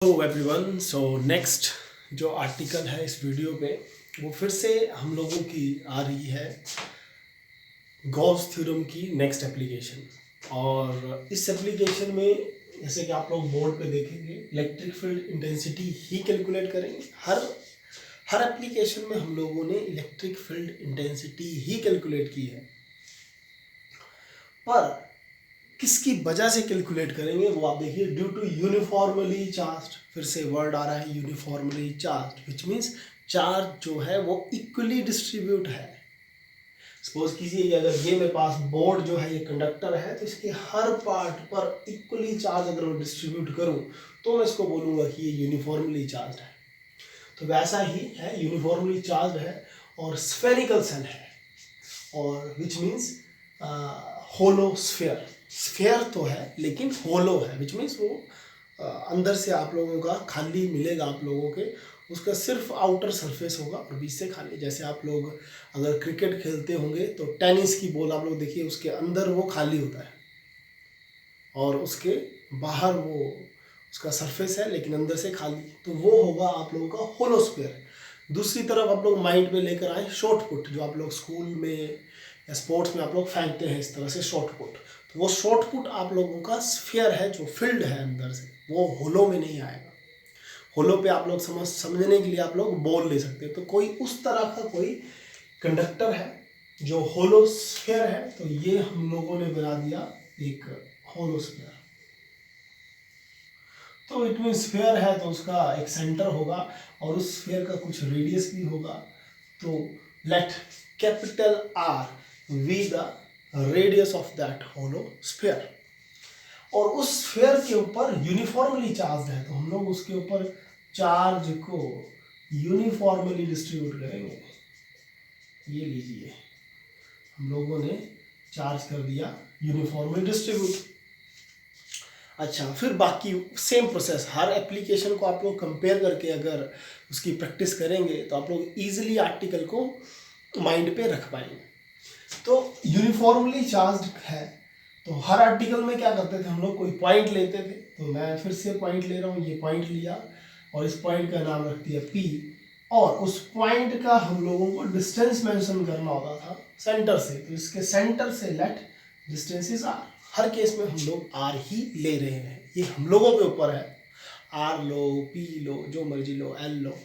Hello everyone. So next जो article है इस वीडियो पे वो फिर से हम लोगों की आ रही है गॉस थ्योरम की नेक्स्ट एप्लीकेशन। और इस एप्लीकेशन में जैसे कि आप लोग बोर्ड पे देखेंगे इलेक्ट्रिक फील्ड इंटेंसिटी ही कैलकुलेट करेंगे। हर हर एप्लीकेशन में हम लोगों ने इलेक्ट्रिक फील्ड इंटेंसिटी ही कैलकुलेट की है, पर किसकी वजह से कैलकुलेट करेंगे वो आप देखिए। ड्यू टू यूनिफॉर्मली चार्ज, फिर से वर्ड आ रहा है uniformly charge, which means charge जो है वो इक्वली डिस्ट्रीब्यूट है। सपोज कीजिए कि अगर ये मेरे पास बोर्ड जो है ये कंडक्टर है, तो इसके हर पार्ट पर इक्वली चार्ज अगर मैं डिस्ट्रीब्यूट करूं तो मैं इसको बोलूंगा कि ये यूनिफॉर्मली चार्ज है। तो वैसा ही है, यूनिफॉर्मली चार्ज है और स्फेरिकल सेल है, और which means hollow sphere. Sphere तो है लेकिन होलो है, विच मीन्स वो अंदर से आप लोगों का खाली मिलेगा आप लोगों के, उसका सिर्फ आउटर सरफेस होगा और बीच से खाली। जैसे आप लोग अगर क्रिकेट खेलते होंगे तो टेनिस की बॉल आप लोग देखिए, उसके अंदर वो खाली होता है और उसके बाहर वो उसका सरफेस है लेकिन अंदर से खाली, तो वो होगा आप लोगों का होलो स्फेयर। दूसरी तरफ आप लोग माइंड में लेकर आए शॉर्ट पुट, जो आप लोग स्कूल में या स्पोर्ट्स में आप लोग फेंकते हैं इस तरह से शॉर्ट पुट, तो वो शॉर्ट पुट आप लोगों का स्फीयर है जो फील्ड है अंदर से, वो होलो में नहीं आएगा। होलो पे आप लोग समझने के लिए आप लोग बॉल ले सकते हैं। तो कोई उस तरह का कोई कंडक्टर है जो होलो स्फीयर है, तो ये हम लोगों ने बना दिया एक होलो स्फीयर। तो इट मीन स्फीयर है तो उसका एक सेंटर होगा और उस स्फीयर का कुछ रेडियस भी होगा। तो let capital R be the radius of that hollow sphere, और उस स्फीयर के ऊपर यूनिफॉर्मली चार्ज है, तो हम लोग उसके ऊपर चार्ज को यूनिफॉर्मली डिस्ट्रीब्यूट करेंगे। ये लीजिए, हम लोगों ने चार्ज कर दिया यूनिफॉर्मली डिस्ट्रीब्यूट। अच्छा, फिर बाकी सेम प्रोसेस, हर एप्लीकेशन को आप लोग कंपेयर करके अगर उसकी प्रैक्टिस करेंगे तो आप लोग इजीली आर्टिकल को माइंड पे रख पाएंगे। तो यूनिफॉर्मली चार्ज है तो हर आर्टिकल में क्या करते थे हम लोग, कोई पॉइंट लेते थे। तो मैं फिर से पॉइंट ले रहा हूँ, ये पॉइंट लिया और इस पॉइंट का नाम रख दिया P, और उस पॉइंट का हम लोगों को डिस्टेंस मेंशन करना होता था सेंटर से, तो इसके सेंटर से लेट डिस्टेंस इज R। हर केस में हम लोग R ही ले रहे हैं, ये हम लोगों के ऊपर है। R लो, P लो, जो मर्जी लो, L लो,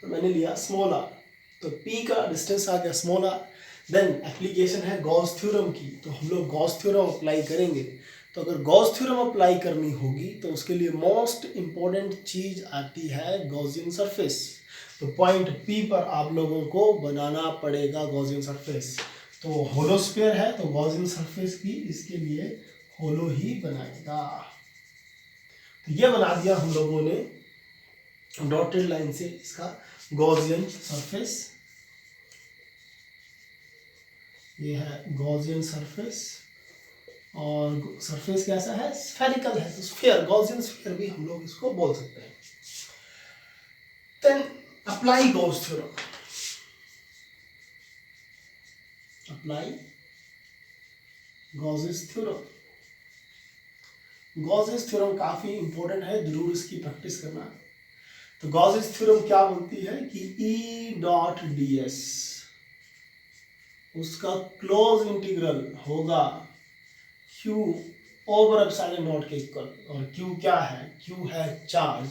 तो मैंने लिया स्मॉल r, तो P का डिस्टेंस आ गया स्मॉल r। देन एप्लीकेशन है गॉस थ्योरम की, तो हम लोग गॉस थ्योरम अप्लाई करेंगे। तो अगर गॉस थ्योरम अप्लाई करनी होगी तो उसके लिए मोस्ट इंपॉर्टेंट चीज आती है गॉसियन सरफेस। तो पॉइंट P पर आप लोगों को बनाना पड़ेगा गॉसियन सरफेस। तो होलो स्फीयर है तो गॉसियन सरफेस भी इसके लिए होलो ही बनाएगा। तो ये बना दिया हम लोगों ने डॉटेड लाइन से इसका गॉसियन सरफेस। ये है गॉसियन सरफेस, और सरफेस कैसा है, स्फेरिकल है, तो स्फीयर, गॉसियन स्फीयर भी हम लोग इसको बोल सकते हैं। Then apply Gauss theorem, apply Gauss's theorem. Gauss's theorem काफी इंपॉर्टेंट है, जरूर इसकी प्रैक्टिस करना। तो गॉसियस थ्योरम क्या बोलती है कि E डॉट ds उसका क्लोज इंटीग्रल होगा Q ओवर एप्सिलॉन नॉट के इक्वल। और Q क्या है, Q है चार्ज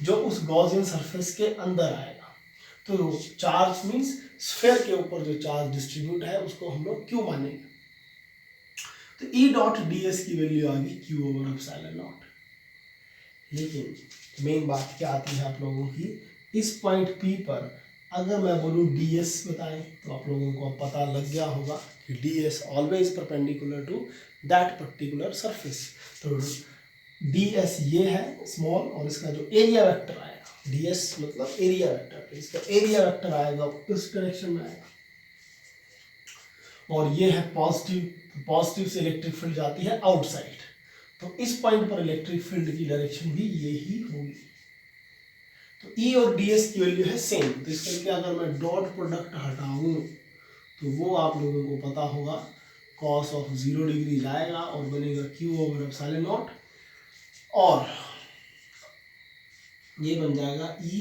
जो उस गॉसियन सरफेस के अंदर आएगा। तो चार्ज मींस स्फीयर के ऊपर जो चार्ज डिस्ट्रीब्यूट है उसको हम लोग Q मानेंगे। तो E डॉट ds की वैल्यू आ गई Q ओवर एप्सिलॉन नॉट। लेकिन मेन बात क्या आती है आप लोगों की, इस पॉइंट P पर अगर मैं बोलूँ ds बताएं तो आप लोगों को पता लग गया होगा कि ds always perpendicular to that particular surface. तो ds ये है स्मॉल, और इसका जो एरिया वेक्टर आएगा, ds मतलब एरिया वेक्टर, तो इसका एरिया वेक्टर आएगा उस डायरेक्शन में आएगा। और ये है पॉजिटिव, पॉजिटिव से इलेक्ट्रिक फील्ड जाती है आउटसाइड, तो इस पॉइंट पर इलेक्ट्रिक फील्ड की डायरेक्शन भी ये ही होगी। तो E और ds की वैल्यू है सेम, तो इस करके अगर मैं डॉट प्रोडक्ट हटाऊं तो वो आप लोगों को पता होगा cos ऑफ 0 डिग्री जाएगा और बनेगा Q ओवर एप्सिलॉन नॉट। और ये बन जाएगा E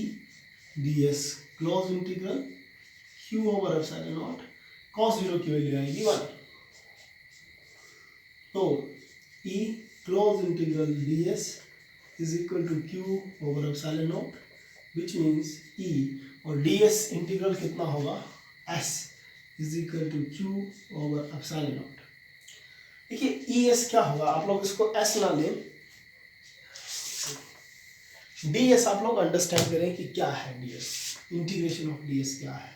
D S close integral Q over epsilon naught cos zero की वैल्यू आएगी 1। तो E close integral D S is equal to Q over epsilon naught which means E और D S integral कितना होगा S is equal to Q over epsilon naught. देखिए E S क्या होगा, आप लोग इसको एस ना लें, डी एस आप लोग अंडरस्टैंड करें कि क्या है D S, integration of D S क्या है।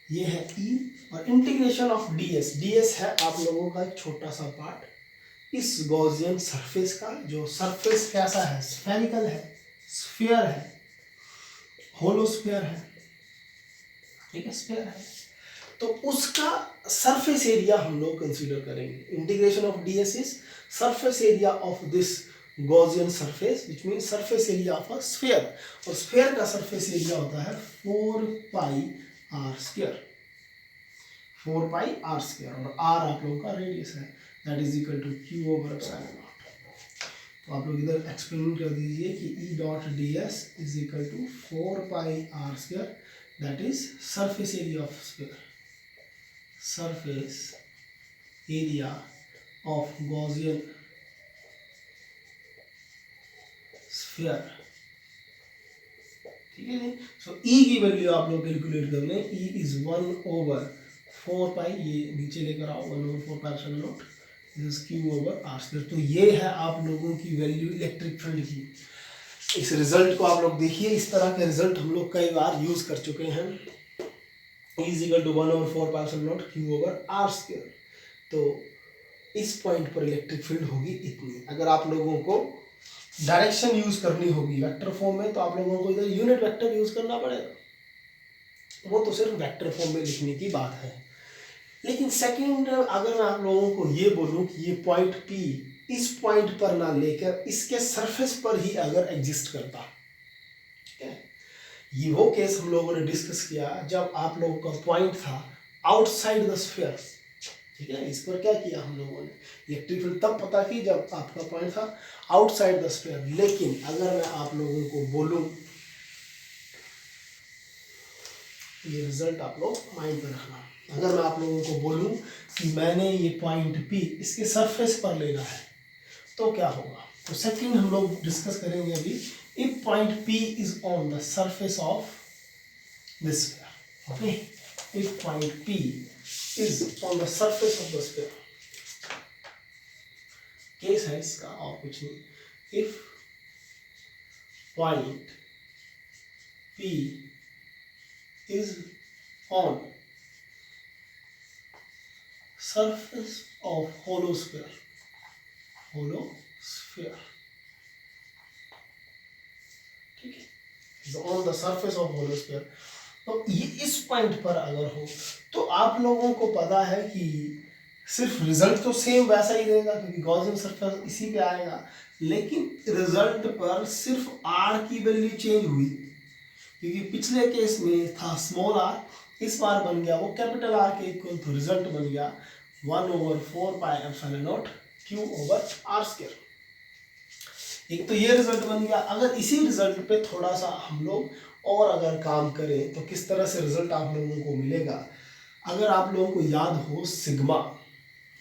ये है ई और इंटीग्रेशन ऑफ डी एस है आप लोगों का एक छोटा सा पार्ट इस गॉसियन सरफेस का, जो सरफेस कैसा है, स्फेरिकल है, स्फीयर है, होलो स्फीयर है, ठीक है, स्फीयर है। तो उसका सरफेस एरिया हम लोग कंसीडर करेंगे। Integration of D S is surface area of this Gaussian surface which mean surface area of a sphere, और स्फीयर का सरफेस एरिया होता है 4 pi R square, 4 pi R square, और आर आप लोगों का रेडियस है, that is equal to Q over epsilon naught. तो आप लोग इधर एक्सपेरिमेंट कर दीजिए कि E dot D S is equal to 4 pi R square, that is surface area of sphere, surface area of Gaussian sphere, ठीक है जी। सो ई की वैल्यू आप लोग कैलकुलेट कर लें, ई इज 1 ओवर 4 पाई, ये नीचे लेकर आओ, 1 over 4 pi epsilon naught this Q over R square. तो ये है आप लोगों की वैल्यू इलेक्ट्रिक फील्ड की। इस रिजल्ट को आप लोग देखिए, इस तरह के रिजल्ट हम लोग कई बार यूज कर चुके हैं। Is equal to 1 over 4 pi epsilon naught Q over R square. तो इस पॉइंट पर इलेक्ट्रिक फील्ड होगी इतनी। अगर आप लोगों को डायरेक्शन यूज करनी होगी वेक्टर फॉर्म में, तो आप लोगों को इधर यूनिट वेक्टर यूज करना पड़ेगा, वो तो सिर्फ वेक्टर फॉर्म में लिखने की बात है। लेकिन सेकंड, अगर मैं आप लोगों को ये बोलूं कि ये पॉइंट पी इस पॉइंट पर ना लेकर इसके सरफेस पर ही अगर एग्जिस्ट करता, ठीक है, ये वो केस हम लोगों ने डिस्कस किया जब आप लोगों का पॉइंट था आउटसाइड द स्फीयर, ठीक है। इस पर क्या किया हम लोगों ने, इलेक्ट्रिक फील्ड तब पता की जब आपका पॉइंट था आउटसाइड द स्फीयर। लेकिन अगर मैं आप लोगों को बोलूं, ये रिजल्ट आप लोग माइंड में रखना, अगर मैं आप लोगों को बोलूं कि मैंने ये पॉइंट P इसके सरफेस पर लेना है तो क्या होगा। तो सेकंड हम लोग डिस्कस करेंगे अभी, if point P is on the surface of this sphere, okay, if point P is on the surface of the sphere, case है इसका और कुछ नहीं, if point P is on surface of hollow sphere, ठीक है, is on the surface of hollow sphere। तो ये इस पॉइंट पर अगर हो तो आप लोगों को पता है कि सिर्फ रिजल्ट तो सेम वैसा ही रहेगा क्योंकि गॉसियन सरफेस इसी पे आएगा, लेकिन रिजल्ट पर सिर्फ आर की वैल्यू चेंज हुई, क्योंकि पिछले केस में था स्मॉल आर, इस बार बन गया वो कैपिटल आर के इक्वल, तो रिजल्ट बन गया 1 over 4 pi epsilon naught Q over R square. एक तो ये रिजल्ट बन गया। अगर इसी रिजल्ट पे थोड़ा सा हम लोग और अगर काम करें तो किस तरह से रिजल्ट आप लोगों को मिलेगा, अगर आप लोगों को याद हो सिग्मा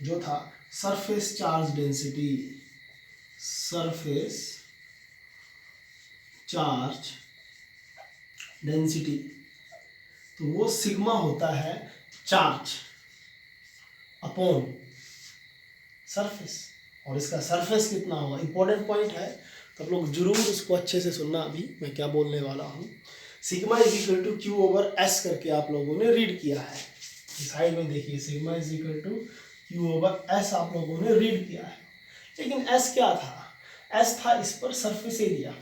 जो था surface charge density, surface charge density, तो वो सिग्मा होता है चार्ज अपॉन सरफेस, और इसका सरफेस कितना होगा इंपॉर्टेंट पॉइंट है, तो आप लोग जरूर इसको अच्छे से सुनना। अभी मैं क्या बोलने वाला हूँ, sigma is equal to Q over S करके आप लोगों ने रीड किया है, साइड में देखिए sigma is equal to Q over S आप लोगों ने रीड किया है। लेकिन एस क्या था, एस था इस पर सरफेस एरिया,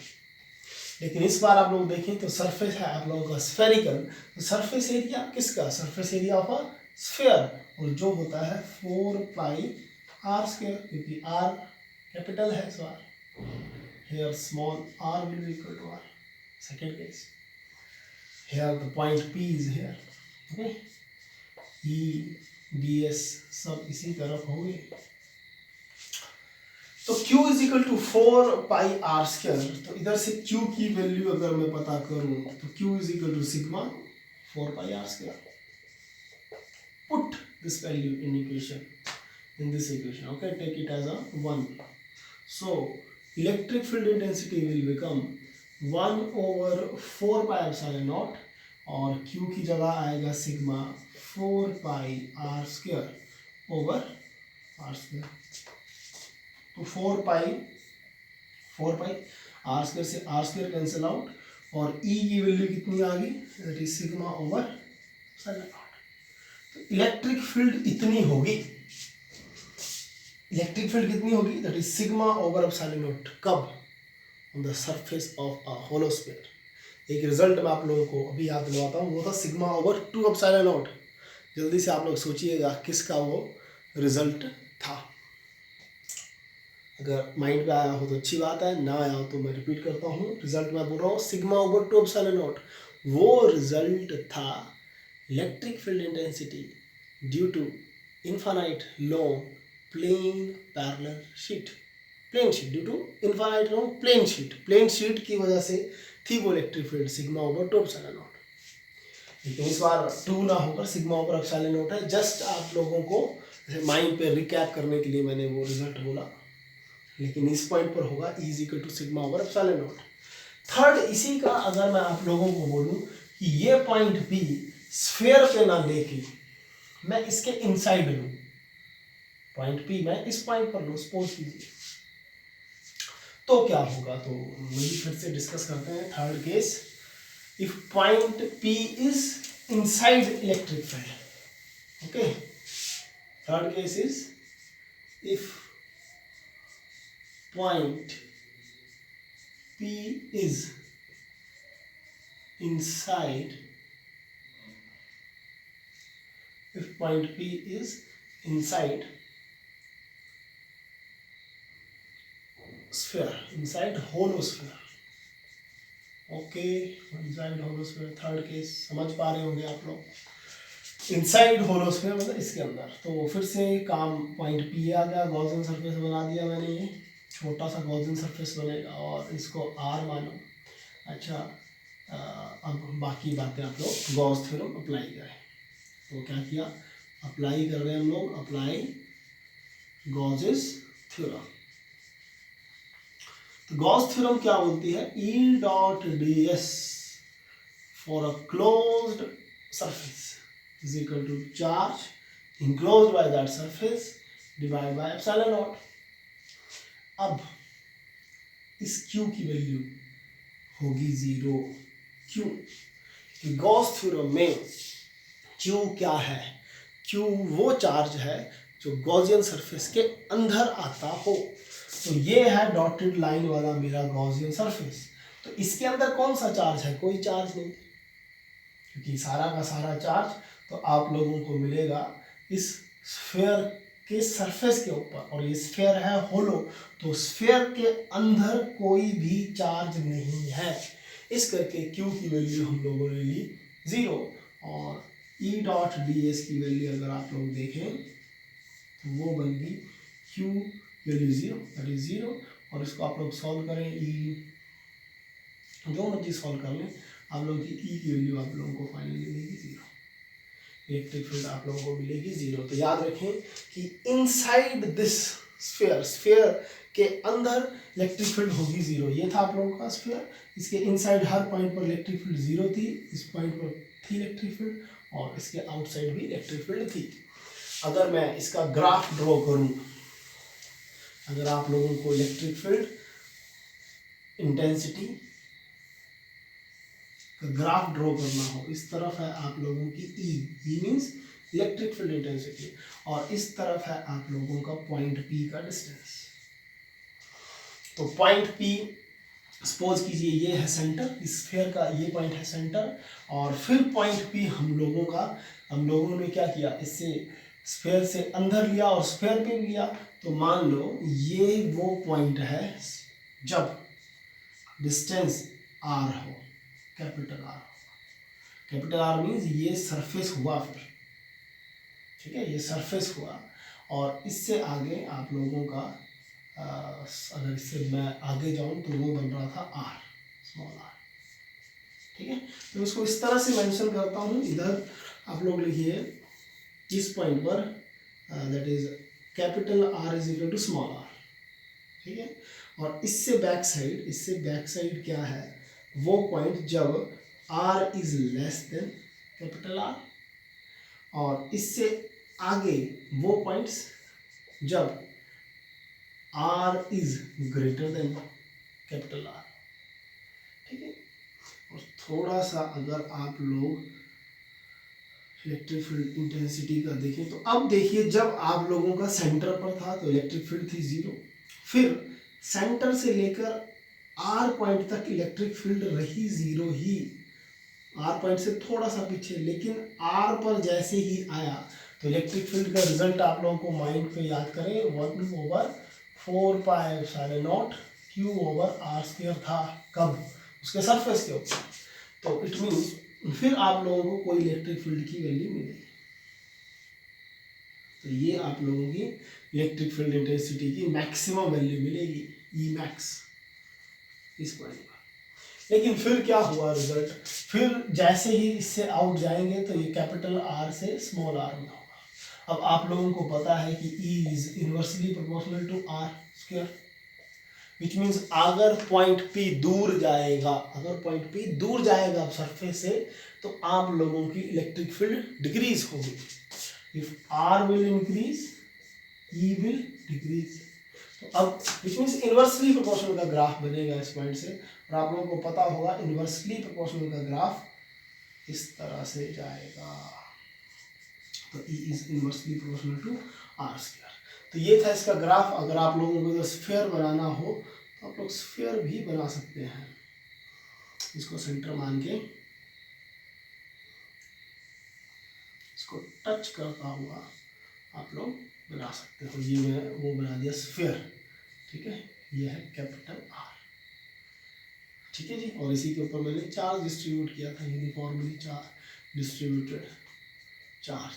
लेकिन इस बार आप लोग देखें तो सरफेस है आप लोगों का स्फेरिकल, तो सरफेस एरिया किसका, surface area of a sphere, और जो होता है 4 पाई आर स्क्वायर, क्योंकि आर कैपिटल है इस बार, here small r will be equal to r, second case, here the point P is here, okay, E ds सब इसी तरफ होंगे। तो Q is equal to 4πr²। तो इधर से Q की वैल्यू अगर मैं पता करूं तो Q is equal to sigma 4πr²। Put this value in equation, in this equation, okay, take it as a 1. So electric field intensity will become 1 over 4 pi epsilon naught और Q की जगह आएगा sigma 4 pi r² over r²। तो 4 pi r² से r² cancel out और E की value कितनी आ गई, that is sigma over epsilon naught. तो इलेक्ट्रिक फील्ड इतनी होगी, इलेक्ट्रिक फील्ड कितनी होगी, that is sigma over epsilon naught. कब, on the surface of a hollow sphere. एक रिजल्ट मैं आप लोगों को अभी याद दिलवाता हूँ, वो था सिग्मा ओवर 2 एप्सिलॉन नॉट। जल्दी से आप लोग सोचिएगा किसका वो रिजल्ट था। अगर माइंड पे आया हो तो अच्छी बात है, ना आया हो तो मैं रिपीट करता हूँ। रिजल्ट मैं बोल रहा हूँ सिग्मा ओवर 2 एप्सिलॉन नॉट। वो रिजल्ट था electric field intensity due to infinite long plane parallel sheet. Plane sheet due to infinite long plane sheet, plane sheet की वजह से थी वो electric field sigma over 2 epsilon naught. लेकिन इस बार 2 ना होकर सिग्मा ओवर एप्सिलॉन नॉट है। जस्ट आप लोगों को माइंड पे रिकैप करने के लिए मैंने वो रिजल्ट बोला, लेकिन इस पॉइंट पर होगा E is equal to sigma over epsilon naught. Third, इसी का अगर मैं आप लोगों को बोलूं कि ये पॉइंट P स्फीयर पे ना लेके मैं इसके इनसाइड लूं, पॉइंट P मैं इस पॉइंट पर लूं, सपोज कीजिए, तो क्या होगा। तो वही फिर से डिस्कस करते हैं। Third case, if point P is inside electric field, okay. Third case is if point P is inside, if point P is inside sphere, inside hollow sphere, okay, inside hollow sphere। Third case समझ पा रहे होंगे आप लोग, inside होलो sphere मतलब इसके अंदर। तो फिर से काम पॉइंट P आ गया, गॉसियन सरफेस बना दिया मैंने, ये छोटा सा गॉसियन सरफेस बनेगा और इसको R मानो। अच्छा, अब बाकी बातें आप लोग गॉस थ्योरम अप्लाई करें। तो क्या किया, अप्लाई कर रहे हैं हम लोग, अप्लाई गॉसेस थ्योरम। तो गॉस थ्योरम क्या बोलती है, E dot ds for a closed surface is equal to charge enclosed by that surface divided by epsilon naught। अब इस Q की वैल्यू होगी 0। क्यों, कि गॉस थ्योरम में Q क्या है, Q वो चार्ज है जो गॉसियन सरफेस के अंदर आता हो। तो ये है डॉटेड लाइन वाला मेरा गॉसियन सरफेस। तो इसके अंदर कौन सा चार्ज है, कोई चार्ज नहीं, क्योंकि सारा का सारा चार्ज तो आप लोगों को मिलेगा इस स्फीयर के सरफेस के ऊपर, और ये स्फीयर है होलो, तो स्फीयर के अंदर कोई भी चार्ज नहीं है। इस करके Q की वैल्यू हम लोगों ने ली 0, और E डॉट ds की वैल्यू अगर आप लोग देखें तो वो बन गई Q वैल्यू 0, दैट इज 0। और इसको आप लोग सॉल्व करें, E जो मर्जी सॉल्व कर लें, आप लोगों की E की वैल्यू आप लोगों को फाइनली मिलेगी 0, इलेक्ट्रिक फील्ड आप लोगों को मिलेगी 0। तो याद रखें कि इनसाइड दिस स्फीयर, स्फीयर के अंदर इलेक्ट्रिक फील्ड होगी 0। ये था आप लोगों का स्फीयर, इसके इनसाइड हर पॉइंट पर इलेक्ट्रिक फील्ड 0 थी, इस पॉइंट पर थी इलेक्ट्रिक फील्ड, और इसके आउटसाइड भी इलेक्ट्रिक फील्ड थी। अगर मैं इसका ग्राफ ड्रॉ करूं, अगर आप लोगों को electric field intensity graph draw करना हो, इस तरफ है आप लोगों की E means electric field intensity, और इस तरफ है आप लोगों का पॉइंट P का डिस्टेंस। तो पॉइंट P सपोज कीजिए ये है सेंटर, इस स्फीयर का ये पॉइंट है सेंटर, और फिर पॉइंट P हम लोगों ने क्या किया, इससे स्फीयर से अंदर लिया और स्फीयर पे लिया। तो मान लो ये वो पॉइंट है जब डिस्टेंस R हो, capital R, capital R means ये सरफेस हुआ, फिर ठीक है, ये सरफेस हुआ, और इससे आगे आप लोगों का अगर इससे मैं आगे जाऊं तो वो बन रहा था आर, स्मॉल आर। ठीक है, तो इसको इस तरह से मेंशन करता हूं। इधर आप लोग लिखिए इस पॉइंट पर that is capital R is equal to small R. ठीक है, और इससे बैक साइड क्या है, वो पॉइंट जब R is less than capital R, और इससे आगे वो पॉइंट्स जब R is greater than capital R. ठीक है, और थोड़ा सा अगर आप लोग इलेक्ट्रिक फील्ड इंटेंसिटी का देखें, तो अब देखिए जब आप लोगों का सेंटर पर था तो इलेक्ट्रिक फील्ड थी 0, फिर सेंटर से लेकर आर पॉइंट तक इलेक्ट्रिक फील्ड रही 0 ही, आर पॉइंट से थोड़ा सा पीछे, लेकिन आर पर जैसे ही आया तो इलेक्ट्रिक फील्ड का रिजल्ट आप लोगों को माइंड पे याद करें 1/4πε0 Q/r² था। कब? उसके सरफेस के ऊपर। तो इट मीन्स फिर आप लोगों को कोई इलेक्ट्रिक फील्ड की वैल्यू मिलेगी। तो ये आप लोगों की इलेक्ट्रिक फील्ड इंटेंसिटी की मैक्सिमम वैल्यू मिलेगी, ई मैक्स, इस पॉइंट पर। लेकिन फिर क्या हुआ रिजल्ट, फिर जैसे ही इससे आउट जाएंगे तो ये कैपिटल आर से स्मॉल आर में होगा। अब आप लोगों को पता है कि E is inversely proportional to R square, which means अगर पॉइंट पी दूर जाएगा सरफेस से, तो आप लोगों की इलेक्ट्रिक फील्ड डिक्रीज होगी। If R will increase, E will decrease. तो अब विच मीन्स इनवर्सली प्रोपोर्शनल का ग्राफ बनेगा इस पॉइंट से, और आप लोगों को पता होगा इनवर्सली प्रोपोर्शनल का ग्राफ इस तरह से जाएगा। तो E is inversely proportional to R square. तो ये था इसका ग्राफ। अगर आप लोगों को स्फीयर बनाना हो तो आप लोग स्फीयर भी बना सकते हैं, इसको सेंटर मान के इसको टच करता हुआ आप लोग बना सकते हो। ये मैं वो बना दिया स्फीयर। ठीक है, ये है कैपिटल आर। ठीक है जी, और इसी के ऊपर मैंने चार्ज डिस्ट्रीब्यूट किया था, यूनिफॉर्मली चार्ज डिस्ट्रीब्यूटेड चार्ज।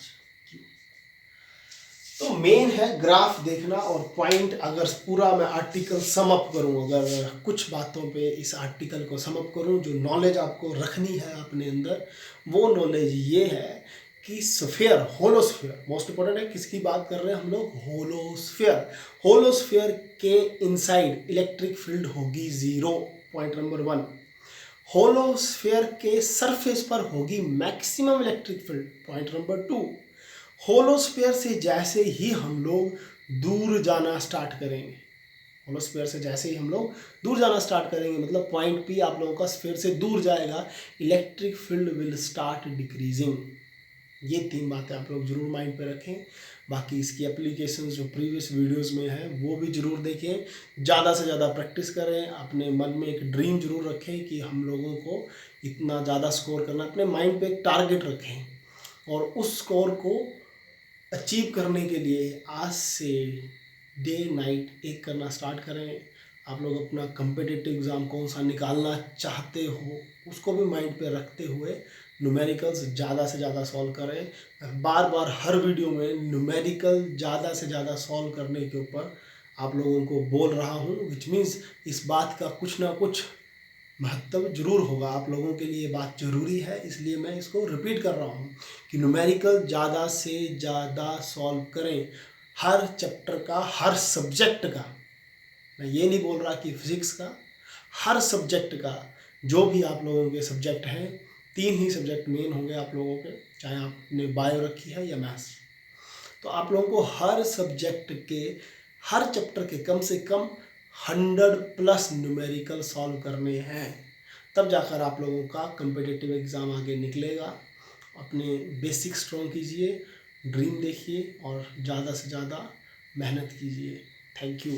तो मेन है ग्राफ देखना और पॉइंट। अगर पूरा मैं आर्टिकल सम अप करूं, अगर कुछ बातों पे इस आर्टिकल को सम अप करूं, जो नॉलेज आपको रखनी है अपने अंदर, वो नॉलेज ये है कि स्फीयर, होलोस्फीयर मोस्ट इंपॉर्टेंट है। किसकी बात कर रहे हैं हम लोग? होलोस्फीयर। होलोस्फीयर के इनसाइड इलेक्ट्रिक फील्ड होगी 0, पॉइंट नंबर 1। होलोस्फीयर के सरफेस पर होगी maximum electric field, point number 2। होलोस्फीयर से जैसे ही हम लोग दूर जाना स्टार्ट करेंगे, होलोस्फीयर से जैसे ही हम लोग दूर जाना स्टार्ट करेंगे, मतलब पॉइंट पी आप लोगों का स्फीयर से दूर जाएगा, electric field will start decreasing. ये 3 बातें आप लोग जरूर माइंड पे रखें। बाकी इसकी एप्लीकेशन जो प्रीवियस वीडियोस में है वो भी जरूर देखें, ज़्यादा से ज़्यादा प्रैक्टिस करें। अपने मन में एक ड्रीम जरूर रखें कि हम लोगों को इतना ज़्यादा स्कोर करना, अपने माइंड पे एक टारगेट रखें, और उस स्कोर को अचीव करने के लिए आज से डे नाइट एक करना स्टार्ट करें। आप लोग अपना कम्पिटिटिव एग्ज़ाम कौन सा निकालना चाहते हो उसको भी माइंड पे रखते हुए न्यूमेरिकल्स ज़्यादा से ज़्यादा सॉल्व करें। बार बार हर वीडियो में न्यूमेरिकल ज़्यादा से ज़्यादा सॉल्व करने के ऊपर आप लोगों को बोल रहा हूँ, विच मीन्स इस बात का कुछ ना कुछ महत्व जरूर होगा। आप लोगों के लिए बात जरूरी है, इसलिए मैं इसको रिपीट कर रहा हूँ कि न्यूमेरिकल ज़्यादा से ज़्यादा सॉल्व करें, हर चैप्टर का, हर सब्जेक्ट का। मैं ये नहीं बोल रहा कि फिजिक्स का, हर सब्जेक्ट का। जो भी आप लोगों के सब्जेक्ट हैं, 3 ही सब्जेक्ट मेन होंगे आप लोगों के, चाहे आपने बायो रखी है या मैथ्स। तो आप लोगों को हर सब्जेक्ट के, हर चैप्टर के कम से कम 100+ न्यूमेरिकल सॉल्व करने हैं, तब जाकर आप लोगों का कम्पिटिटिव एग्ज़ाम आगे निकलेगा। अपने बेसिक स्ट्रॉन्ग कीजिए, ड्रीम देखिए और ज़्यादा से ज़्यादा मेहनत कीजिए। Thank you.